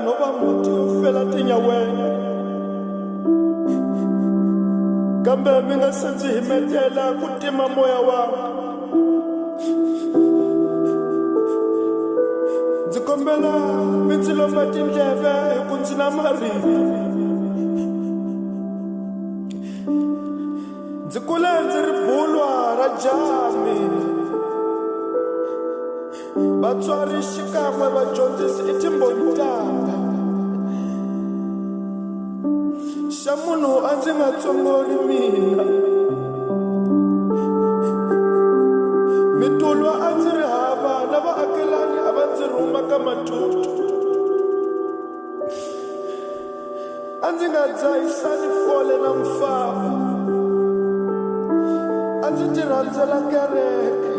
no va muti yo fela tinyaweni kambe mi nga se ndzi himetela ku tima moya wanga ndzi kombela mi ndzi lomba tindleve hi ku ndzi na marito ndzi kule ndzi ri bulwa ra jami vatswari xikan'we vadyondzisi i timbhoni tanga xa munhu a ndzi nga tsongoli mina mitulwa a ndzi ri hava na vaakelani a va ndzi rhuma ka matutu a ndzi nga dzahisani fole na mfava a ndzi ti rhandzela kereke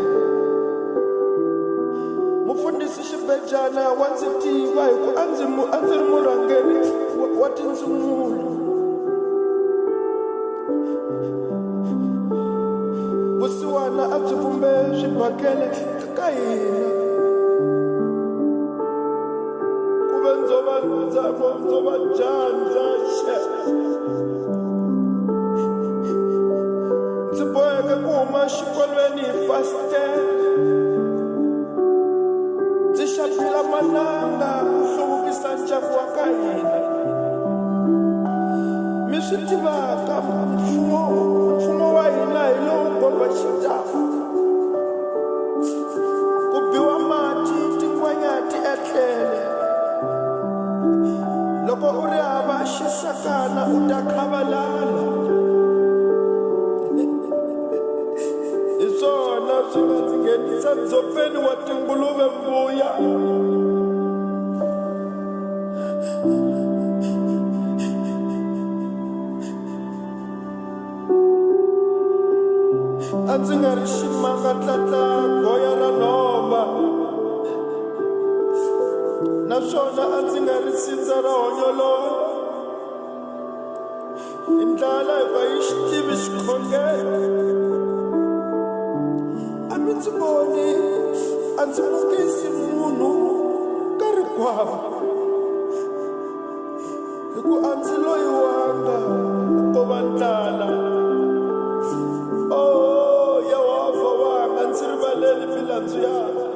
mufundhisi xibejana wa ndzi tiva hi ku a ndzi ri murhangeri wa tindzumulo vusiwana a byi vumbe swibakele ka hina ku ve ndzo va jandza ndzi boheke ku huma xikolweni hi fastele ndzi xapila mananga ku hluvukisa ndyangu wa ka hina mi swi tivaka mfumo wa hina hi lowu komba xitafu ku biwa mati tin'wanyati etlele loko u ri hava xisakana u ta khavalala hi swona swi nga ndzi nghenisa ndzopeni wa tinguluve mbuya a ndzi nga ri ximanga tlatla goya ra nhova naswona a ndzi nga ri sindza ra honyolola i ndlala hi va yi xi tivi xikhongelo a mi ndzi voni a ndzi vukisi munhu ka rikwavo hi ku a ndzi loyiwanga ko va ndlala milandzu yaka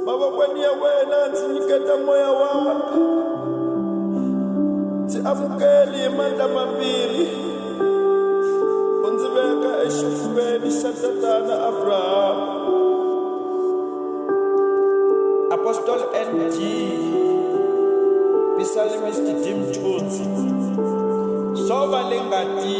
mavokweni ya wena ndzi nyiketa moya waka ndzi amukeli hi mandla mambirhi u ndzi veka exifuveni xa tatana Abrahama. Apostle NG Psalmist Jim Tutsi sova le ngati